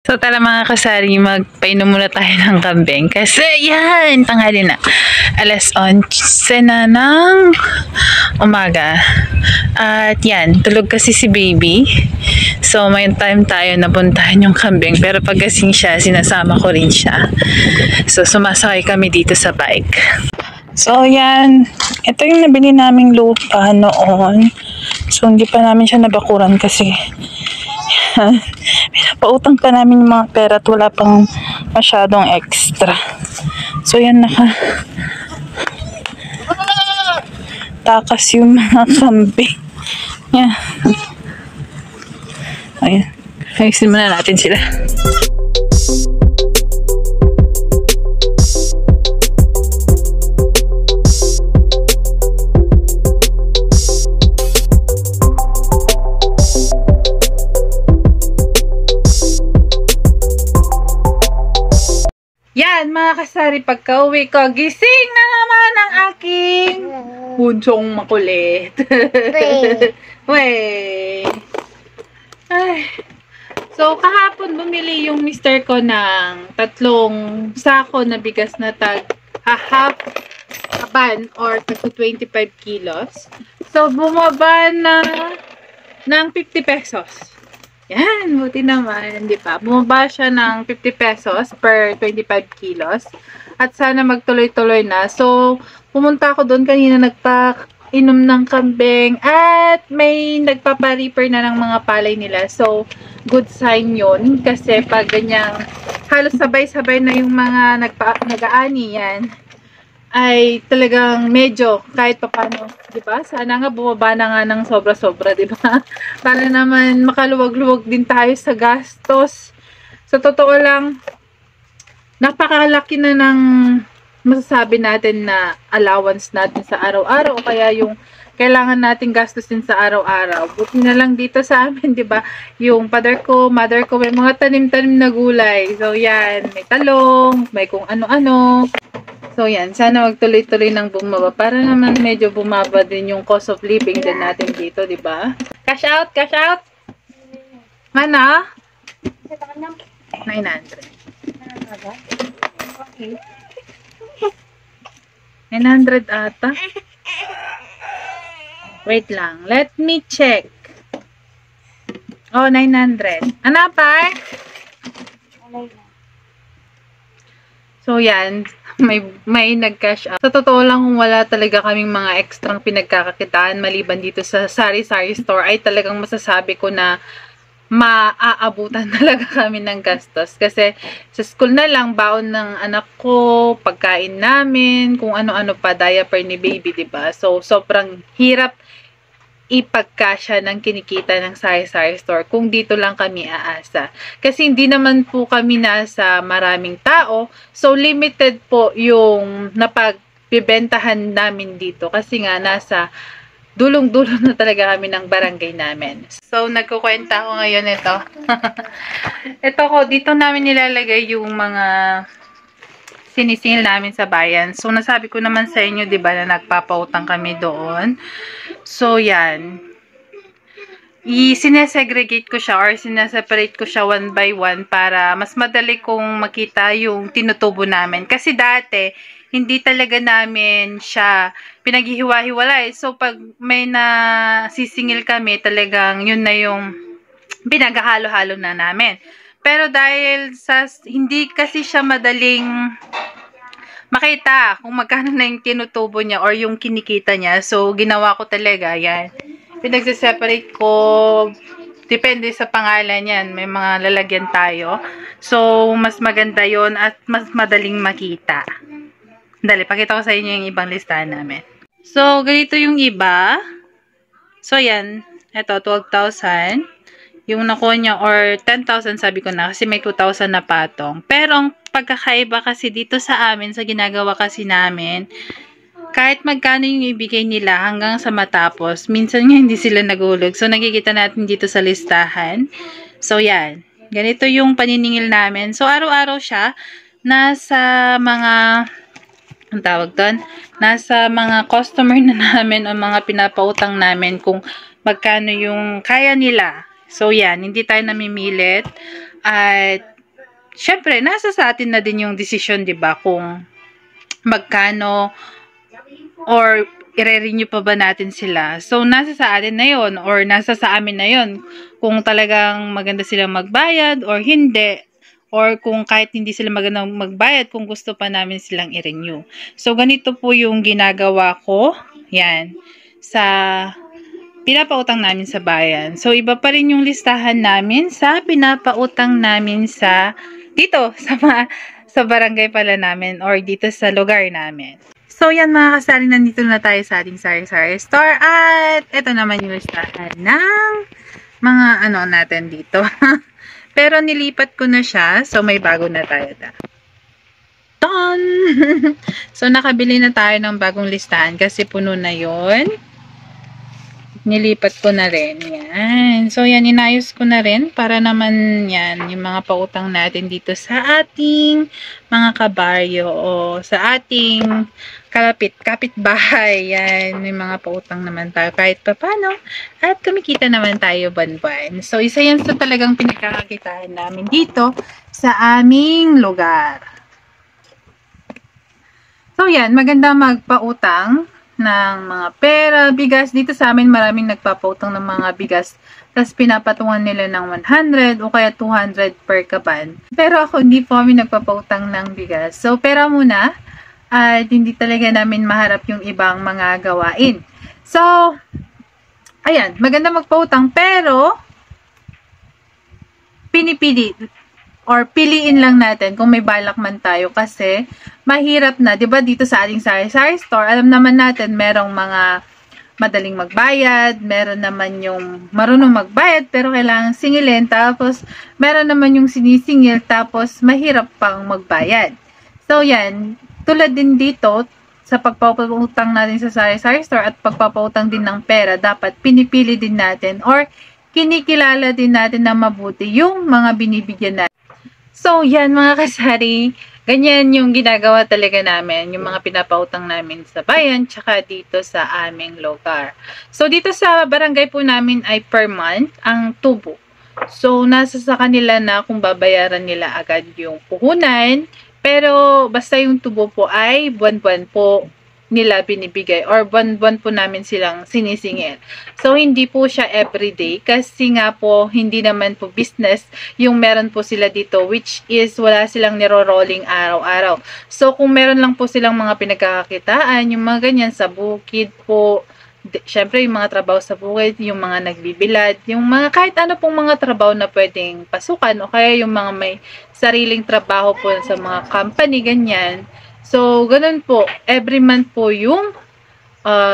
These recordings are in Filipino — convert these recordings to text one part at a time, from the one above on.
So tara mga kasari, magpainom muna tayo ng kambing. Kasi yan, tanghali na. Alas 11 na ng umaga. At yan, tulog kasi si baby. So may time tayo na puntahan yung kambing. Pero pagkasing siya, sinasama ko rin siya. So sumasakay kami dito sa bike. So yan, ito yung nabili naming lupa noon. So hindi pa namin siya nabakuran kasi pinapautang pa namin yung mga pera at wala pang masyadong extra. So yan, takas yung mga kambing. Yan. Ayan. Ayusin muna natin sila. Yan mga kasari, pagka-uwi ko, gising na naman ang aking bunsong makulit. Wey. Ay. So, kahapon bumili yung mister ko ng 3 sako na bigas na tag half a ban or 25 kilos. So, bumaba na ng 50 pesos. Yan, buti naman, di ba? Bumaba siya ng 50 pesos per 25 kilos. At sana magtuloy-tuloy na. So, pumunta ako doon kanina, nagpa-inom ng kambing. At may nagpapa-reaper na ng mga palay nila. So, good sign yun. Kasi pag ganyang halos sabay-sabay na yung mga nag-aani yan, ay talagang medyo kahit papano, di ba? Sana nga bumaba na nga ng sobra-sobra, di ba? Para naman makaluwag-luwag din tayo sa gastos. Sa totoo lang, napakalaki na ng masasabi natin na allowance natin sa araw-araw o kaya yung kailangan nating gastusin sa araw-araw. Buti na lang dito sa amin, di ba? Yung father ko, mother ko, may mga tanim-tanim na gulay. So, yan. May talong, may kung ano-ano. So, yan. Sana magtuloy-tuloy ng bumaba para naman medyo bumaba din yung cost of living din natin dito, di ba? Cash out! Cash out! Mana? 900. 900 ata. Wait lang. Let me check. Oh, 900. Ano pa? So, yan. May nag-cash out. Sa totoo lang, kung wala talaga kaming mga extrang pinagkakakitaan maliban dito sa sari-sari store, ay talagang masasabi ko na maaabutan talaga kami ng gastos. Kasi sa school na lang, baon ng anak ko, pagkain namin, kung ano-ano pa, diaper ni baby, diba? So, sobrang hirap ipagkasya ng kinikita ng sari-sari store kung dito lang kami aasa. Kasi hindi naman po kami nasa maraming tao, so limited po yung napagbibentahan namin dito kasi nga nasa dulong-dulong na talaga kami ng barangay namin. So, nagkukwenta ako ngayon ito. Ito ko, dito namin nilalagay yung mga sinisingil namin sa bayan. So, nasabi ko naman sa inyo, di ba, na nagpapautang kami doon. So, yan. Sinesegregate ko siya or sineseparate ko siya one by one para mas madali kong makita yung tinutubo namin. Kasi dati, hindi talaga namin siya pinaghihiwa-hiwalay. So, pag may nasisingil kami, talagang yun na yung pinaghahalo-halo na namin. Pero dahil sa hindi kasi siya madaling makita kung magkano na yung tinutubo niya or yung kinikita niya. So, ginawa ko talaga yan. Pinagsiseparate ko, depende sa pangalan yan. May mga lalagyan tayo. So, mas maganda yon at mas madaling makita. Dali, pakita ko sa inyo yung ibang listahan namin. So, ganito yung iba. So, yan. Ito, 12,000. Yung nakuha niya, or 10,000 sabi ko na, kasi may 2,000 na patong. Pero, ang pagkakaiba kasi dito sa amin, sa ginagawa kasi namin, kahit magkano yung ibigay nila hanggang sa matapos, minsan nga hindi sila nagulog. So, nakikita natin dito sa listahan. So, yan. Ganito yung paniningil namin. So, araw-araw siya, nasa mga, ang tawag doon, nasa mga customer na namin o mga pinapautang namin kung magkano yung kaya nila. So, yan. Hindi tayo namimilit. At syempre, nasa sa atin na din yung desisyon, di ba, kung magkano or i-renew pa ba natin sila. So, nasa sa atin na yon or nasa sa amin na yon kung talagang maganda silang magbayad or hindi. Or kung kahit hindi sila magandang magbayad, kung gusto pa namin silang i-renew. So, ganito po yung ginagawa ko. Yan. Sa pinapautang namin sa bayan. So, iba pa rin yung listahan namin sa pinapautang namin sa dito, sa barangay pala namin or dito sa lugar namin. So, yan mga kasari, nandito na tayo sa ating sari-sari store at ito naman yung listahan ng mga ano natin dito. Pero nilipat ko na siya, so may bago na tayo. Ton! So, nakabili na tayo ng bagong listahan kasi puno na yon. Nilipat ko na rin. Yan. So, yan, inayos ko na rin para naman yan, yung mga pautang natin dito sa ating mga kabaryo o sa ating kapitbahay. Yan, yung mga pautang naman tayo kahit pa paano. At kumikita naman tayo buwan-buwan. So, isa yan sa talagang pinagkakakitaan namin dito sa aming lugar. So, yan, maganda magpautang ng mga pera, bigas. Dito sa amin maraming nagpapautang ng mga bigas. Tapos pinapatungan nila ng 100 o kaya 200 per kaban. Pero ako hindi po kami nagpapautang ng bigas. So pera muna at hindi talaga namin maharap yung ibang mga gawain. So, ayan, maganda magpautang pero pinipili or piliin lang natin kung may balak man tayo kasi mahirap na, 'di ba, dito sa ating sari-sari store, alam naman natin merong mga madaling magbayad, meron naman yung marunong magbayad pero kailangan singilin, tapos meron naman yung sinisingil tapos mahirap pang magbayad. So yan, tulad din dito sa pagpapautang natin sa sari-sari store at pagpapautang din ng pera, dapat pinipili din natin or kinikilala din natin na mabuti yung mga binibigyan natin. So, yan mga kasari, ganyan yung ginagawa talaga namin, yung mga pinapautang namin sa bayan, tsaka dito sa aming lugar. So, dito sa barangay po namin ay per month ang tubo. So, nasa sa kanila na kung babayaran nila agad yung puhunan, pero basta yung tubo po ay buwan-buwan po nila binibigay or buwan-buwan po namin silang sinisingil. So, hindi po siya everyday kasi nga po, hindi naman po business yung meron po sila dito, which is wala silang niro-rolling araw-araw. So, kung meron lang po silang mga pinagkakakitaan, yung mga ganyan sa bukid po, syempre yung mga trabaho sa bukid, yung mga nagbibilad, yung mga kahit ano pong mga trabaho na pwedeng pasukan o kaya yung mga may sariling trabaho po sa mga company, ganyan. So, ganun po. Every month po yung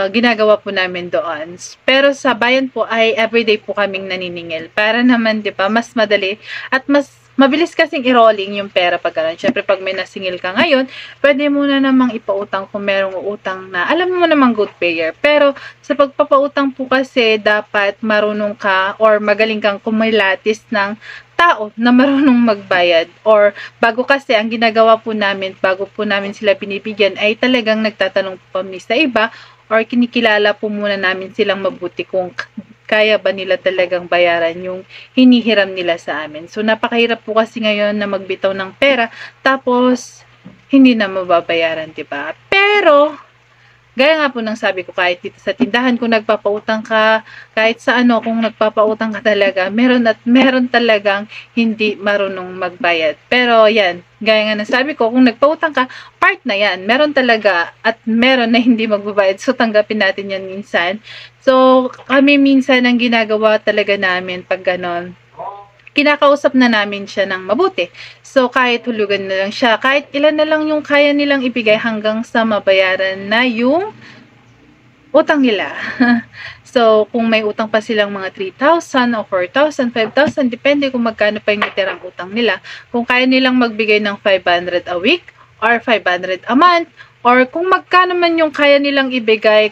ginagawa po namin doon. Pero sa bayan po ay everyday po kaming naniningil. Para naman, di ba, mas madali at mas mabilis kasing i-rolling yung pera pag gano'n. Siyempre, pag may nasingil ka ngayon, pwede mo na namang ipautang kung merong utang na alam mo namang good payer. Pero sa pagpapautang po kasi, dapat marunong ka or magaling kang kumilatis ng tao na marunong magbayad. Or bago kasi, ang ginagawa po namin, bago po namin sila binibigyan, ay talagang nagtatanong po kami sa iba or kinikilala po muna namin silang mabuti kung kaya ba nila talagang bayaran yung hinihiram nila sa amin. So, napakahirap po kasi ngayon na magbitaw ng pera, tapos hindi na mababayaran, diba? Pero, gaya nga po ng sabi ko, kahit dito sa tindahan, kung nagpapautang ka, kahit sa ano, kung nagpapautang ka talaga, meron talagang hindi marunong magbayad. Pero, yan, gaya nga ng sabi ko, kung nagpautang ka, part na yan. Meron talaga at meron na hindi magbabayad. So, tanggapin natin yan minsan. So, kami minsan ang ginagawa talaga namin pag ganon, kinakausap na namin siya ng mabuti. So, kahit hulugan na lang siya, kahit ilan na lang yung kaya nilang ibigay hanggang sa mabayaran na yung utang nila. So, kung may utang pa silang mga 3,000 o 4,000, 5,000, depende kung magkano pa yung natirang utang nila. Kung kaya nilang magbigay ng 500 a week or 500 a month, or kung magkano man yung kaya nilang ibigay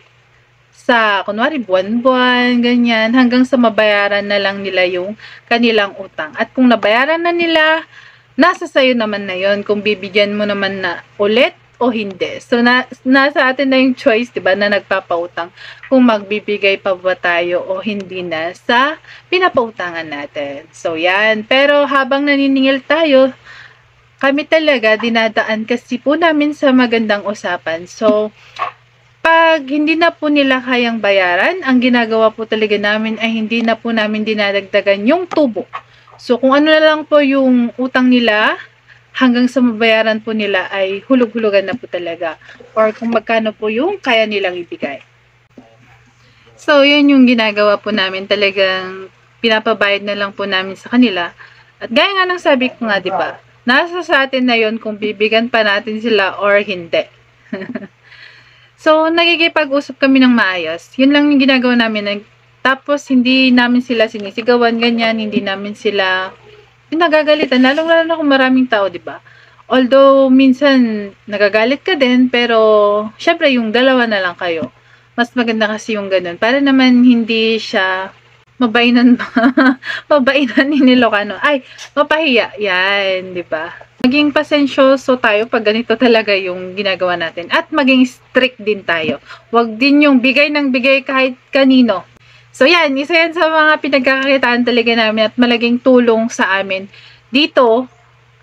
sa, kunwari, buwan-buwan, ganyan, hanggang sa mabayaran na lang nila yung kanilang utang. At kung nabayaran na nila, nasa sayo naman na yon kung bibigyan mo naman na ulit o hindi. So, nasa atin na yung choice, diba, na nagpapautang, kung magbibigay pa ba tayo o hindi na sa pinapautangan natin. So, yan. Pero habang naniningil tayo, kami talaga dinadaan kasi po namin sa magandang usapan. So, pag hindi na po nila kayang bayaran, ang ginagawa po talaga namin ay hindi na po namin dinadagdagan yung tubo. So, kung ano na lang po yung utang nila, hanggang sa mabayaran po nila ay hulog-hulugan na po talaga. Or kung magkano po yung kaya nilang ibigay. So, yun yung ginagawa po namin. Talagang pinapabayad na lang po namin sa kanila. At gaya nga ng sabi ko nga, di ba? Nasa sa atin na yun kung bibigyan pa natin sila or hindi. So, nagkikipag-usap kami ng maayos. Yun lang yung ginagawa namin. Tapos, hindi namin sila sinisigawan, ganyan. Hindi namin sila nagagalitan. Lalong-lalo na kung maraming tao, di ba? Although, minsan, nagagalit ka din, pero, syempre, yung dalawa na lang kayo. Mas maganda kasi yung ganun. Para naman hindi siya mabainan mabainan ni Ilocano. Ay, mapahiya. Yan, di ba? Maging pasensyoso tayo pag ganito talaga yung ginagawa natin. At maging strict din tayo. Huwag din yung bigay ng bigay kahit kanino. So yan, isa yan sa mga pinagkakakitaan talaga namin at malaking tulong sa amin dito.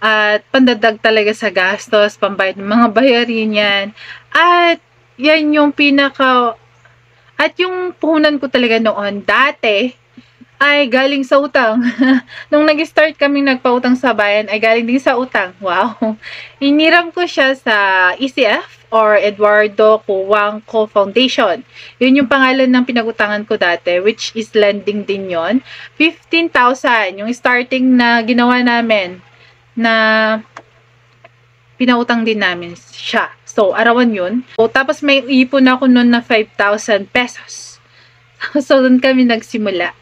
At pandadag talaga sa gastos, pambayad ng mga bayarin yan. At yan yung at yung puhunan ko talaga noon, dati, ay galing sa utang. Nung nag-start kaming nagpautang sa bayan, ay galing din sa utang. Wow! Iniram ko siya sa ECF or Eduardo Cuangco Foundation. Yun yung pangalan ng pinagutangan ko dati, which is lending din yon. 15,000 yung starting na ginawa namin na pinautang din namin siya. So, arawan yun. So, tapos may ipon ako noon na 5,000 pesos. So, doon kami nagsimula.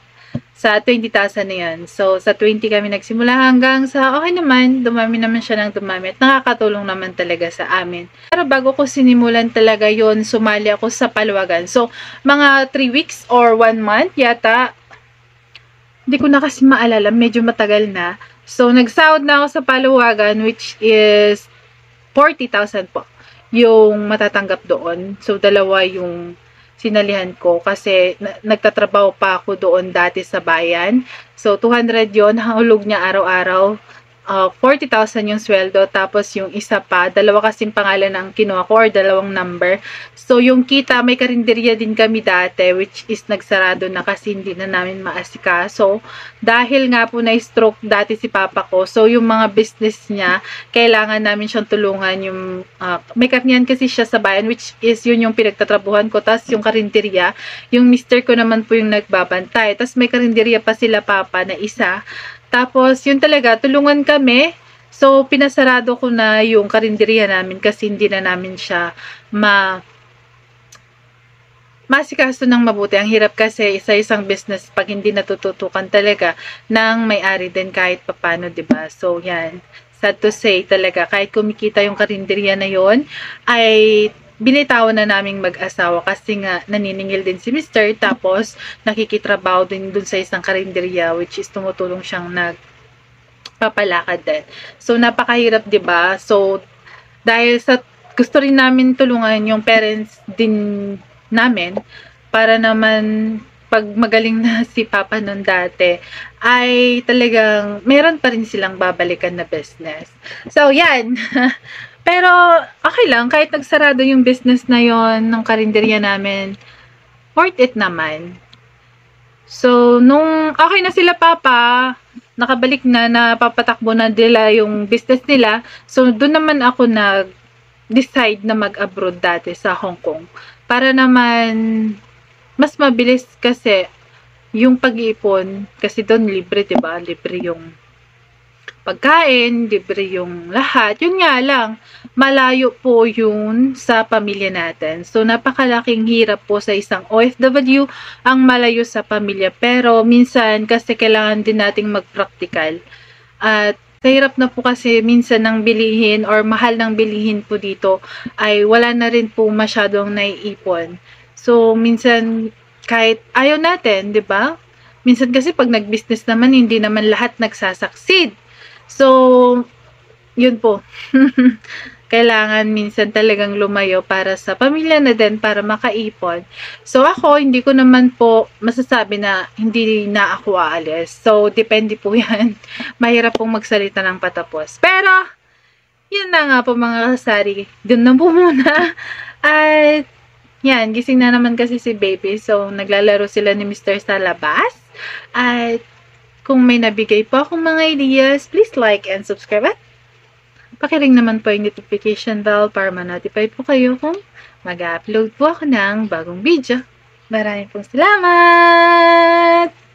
Sa 20,000 na yan. So, sa 20 kami nagsimula hanggang sa okay naman, dumami naman siya ng dumami at nakakatulong naman talaga sa amin. Pero bago ko sinimulan talaga yon, sumali ako sa paluwagan. So, mga 3 weeks or 1 month yata, hindi ko na kasi maalala, medyo matagal na. So, nagsahod na ako sa paluwagan which is 40,000 po yung matatanggap doon. So, dalawa yung sinalihan ko kasi nagtatrabaho pa ako doon dati sa bayan. So, 200 yon, hulog niya araw-araw. 40,000 yung sweldo, tapos yung isa pa, dalawa kasing pangalan ang kinuha ko or dalawang number. So, yung kita, may karinderya din kami dati, which is nagsarado na kasi hindi na namin maasikaso. Dahil nga po na-stroke dati si papa ko, so yung mga business niya, kailangan namin siyang tulungan. Yung, may karniyan kasi siya sa bayan, which is yun yung pinagtatrabuhan ko. Tapos yung karinderya, yung mister ko naman po yung nagbabantay. Tapos may karinderya pa sila papa na isa. Tapos, yun talaga, tulungan kami. So, pinasarado ko na yung karinderya namin kasi hindi na namin siya masikaso ng mabuti. Ang hirap kasi isa-isang business pag hindi natututukan talaga ng may-ari din kahit papano, diba? So, yan. Sad to say talaga, kahit kumikita yung karinderya na yon ay binitawan na naming mag-asawa kasi nga naniningil din si Mr. Tapos nakikitrabaho din dun sa isang karinderya which is tumutulong siyang nagpapalakad din. So napakahirap, 'di ba? So dahil sa gusto rin namin tulungan yung parents din namin para naman pag magaling na si Papa nun dati, ay talagang meron pa rin silang babalikan na business. So, yan. Pero, okay lang. Kahit nagsarado yung business na yon ng karinderya namin, worth it naman. So, nung okay na sila Papa, nakabalik na, napapatakbo na nila yung business nila. So, doon naman ako nag-decide na mag-abroad dati sa Hong Kong. Para naman mas mabilis kasi yung pag-iipon, kasi doon libre, diba? Libre yung pagkain, libre yung lahat. Yun nga lang, malayo po yun sa pamilya natin. So, napakalaking hirap po sa isang OFW ang malayo sa pamilya. Pero, minsan, kasi kailangan din nating mag-practical. At, hirap na po kasi minsan ng bilihin or mahal ng bilihin po dito ay wala na rin po masyadong naiipon. So, minsan, kahit ayaw natin, di ba? Minsan kasi pag nag-business naman, hindi naman lahat nagsasucceed. So, yun po. Kailangan minsan talagang lumayo para sa pamilya na din, para makaipon. So, ako, hindi ko naman po masasabi na hindi na ako aalis. So, depende po yan. Mahirap pong magsalita ng patapos. Pero, yun na nga po mga kasari. Doon na po muna. At yan, gising na naman kasi si baby. So, naglalaro sila ni Mr. sa labas. At kung may nabigay po akong mga ideas, please like and subscribe. At pakiring naman po yung notification bell para ma-notify po kayo kung mag-upload po ako ng bagong video. Maraming pong salamat!